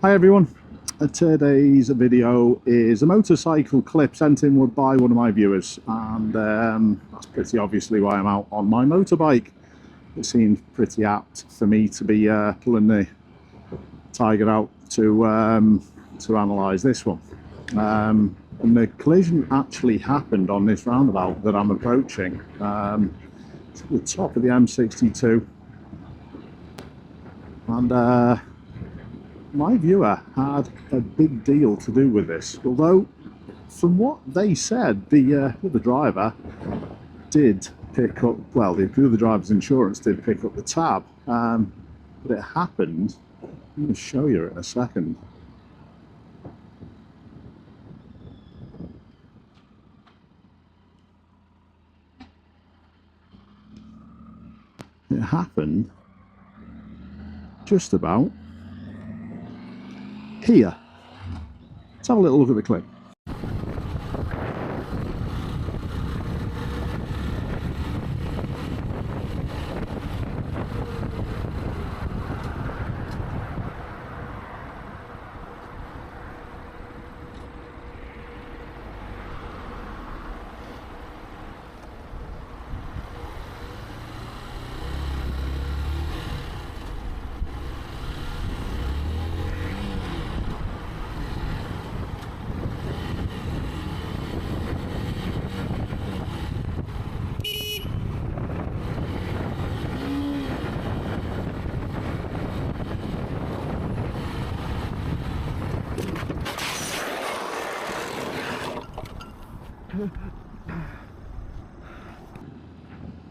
Hi everyone, today's video is a motorcycle clip sent in by one of my viewers, and that's pretty obviously why I'm out on my motorbike. It seemed pretty apt for me to be pulling the Tiger out to analyse this one. And the collision actually happened on this roundabout that I'm approaching, to the top of the M62, and my viewer had a big deal to do with this, although from what they said, the driver did pick up, well, the other driver's insurance did pick up the tab, but it happened, I'm going to show you in a second. It happened just about here. Let's have a little look at the clip.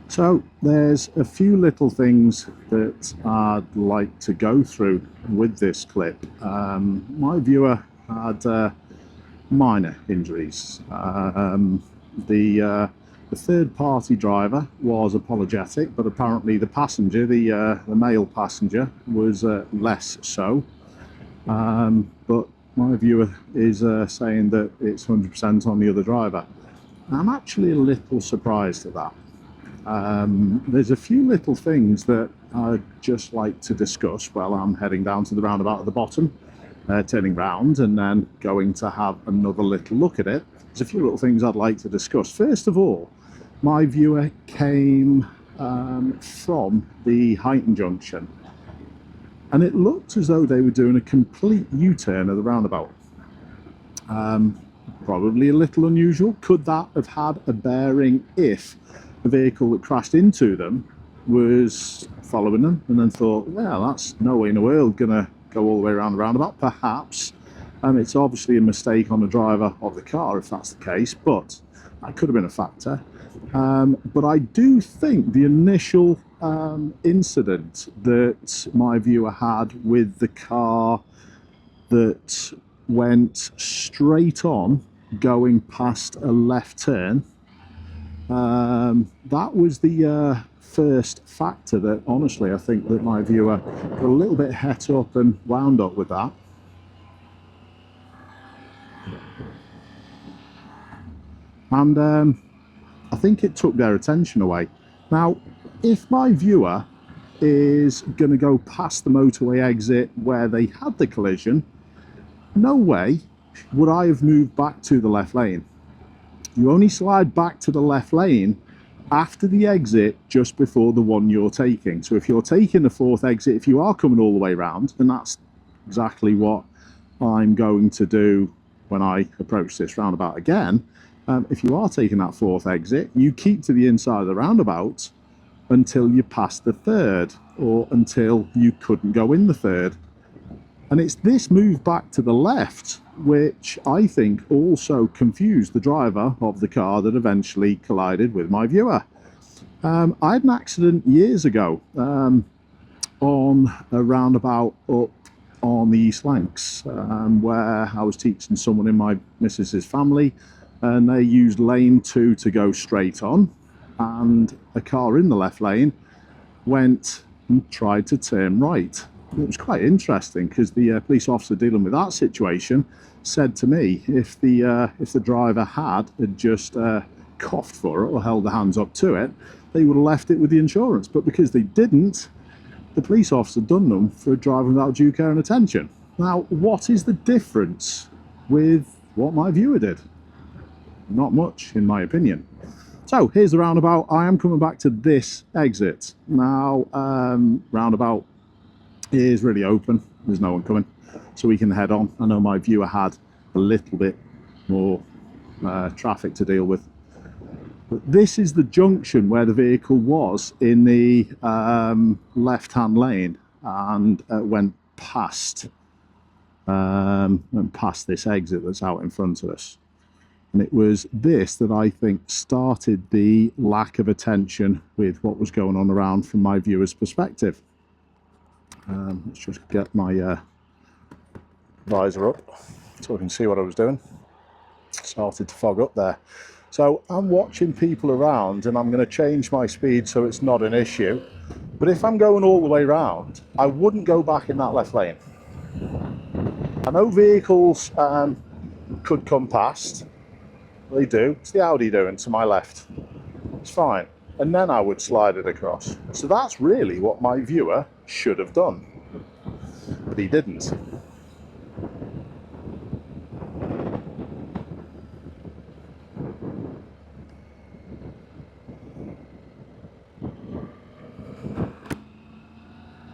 So there's a few little things that I'd like to go through with this clip. My viewer had minor injuries. The third-party driver was apologetic, but apparently the passenger, the male passenger, was less so. But my viewer is saying that it's 100% on the other driver. I'm actually a little surprised at that. There's a few little things that I'd just like to discuss while I'm heading down to the roundabout at the bottom, turning round and then going to have another little look at it. There's a few little things I'd like to discuss. First of all, my viewer came from the Heighton junction, and it looked as though they were doing a complete U-turn of the roundabout. Probably a little unusual. Could that have had a bearing if the vehicle that crashed into them was following them and then thought, well, that's no way in the world gonna go all the way around the roundabout? Perhaps. It's obviously a mistake on the driver of the car if that's the case, but that could have been a factor. But I do think the initial incident that my viewer had with the car that went straight on going past a left turn, that was the first factor that honestly I think that my viewer got a little bit het up and wound up with that. And I think it took their attention away. Now, if my viewer is going to go past the motorway exit where they had the collision, no way would I have moved back to the left lane. You only slide back to the left lane after the exit just before the one you're taking. So if you're taking the fourth exit, if you are coming all the way around, and that's exactly what I'm going to do when I approach this roundabout again, if you are taking that fourth exit, you keep to the inside of the roundabout until you pass the third, or until you couldn't go in the third. And it's this move back to the left which I think also confused the driver of the car that eventually collided with my viewer. I had an accident years ago on a roundabout up on the East Lancs, where I was teaching someone in my missus's family, and they used lane 2 to go straight on, and a car in the left lane went and tried to turn right. It was quite interesting because the police officer dealing with that situation said to me, if the driver had just coughed for it or held their hands up to it, they would have left it with the insurance. But because they didn't, the police officer done them for driving without due care and attention. Now, what is the difference with what my viewer did? Not much, in my opinion. So here's the roundabout. I am coming back to this exit. Now, roundabout is really open. There's no one coming, so we can head on. I know my viewer had a little bit more traffic to deal with. But this is the junction where the vehicle was in the left-hand lane and went past this exit that's out in front of us. And it was this that I think started the lack of attention with what was going on around from my viewer's perspective. Let's just get my visor up so I can see what I was doing. Started to fog up there. So I'm watching people around, and I'm going to change my speed so it's not an issue. But if I'm going all the way around, I wouldn't go back in that left lane. I know vehicles could come past. They do. It's the Audi doing to my left. It's fine. And then I would slide it across. So that's really what my viewer should have done. But he didn't.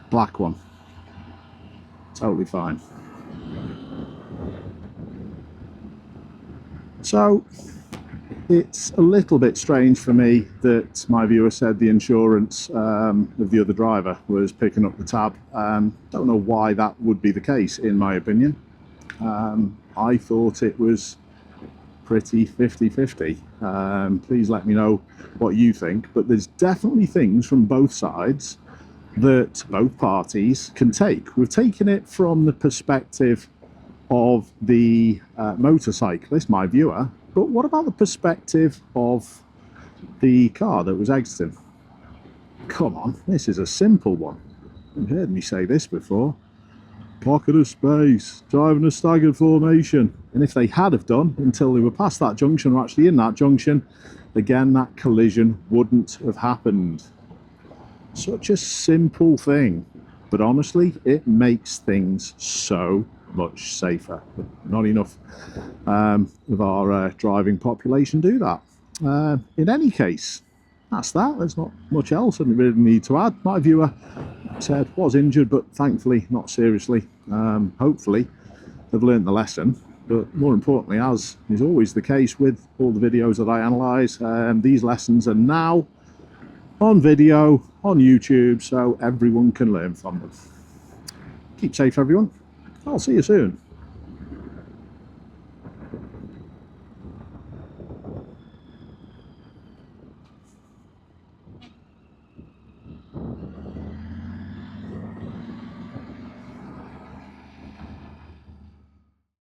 Black one. Totally fine. So it's a little bit strange for me that my viewer said the insurance of the other driver was picking up the tab. Don't know why that would be the case, in my opinion. I thought it was pretty 50-50. Please let me know what you think, but there's definitely things from both sides that both parties can take. We've taken it from the perspective of the motorcyclist, my viewer, but what about the perspective of the car that was exiting? Come on, this is a simple one. You've heard me say this before. Pocket of space, driving a staggered formation. And if they had have done until they were past that junction, or actually in that junction, again, that collision wouldn't have happened. Such a simple thing, but honestly, it makes things so much safer. But not enough of our driving population do that. In any case, that's that. There's not much else I really need to add. My viewer said was injured, but thankfully not seriously. Hopefully they've learned the lesson. But more importantly, as is always the case with all the videos that I analyse, these lessons are now on video, on YouTube, so everyone can learn from them. Keep safe, everyone. I'll see you soon.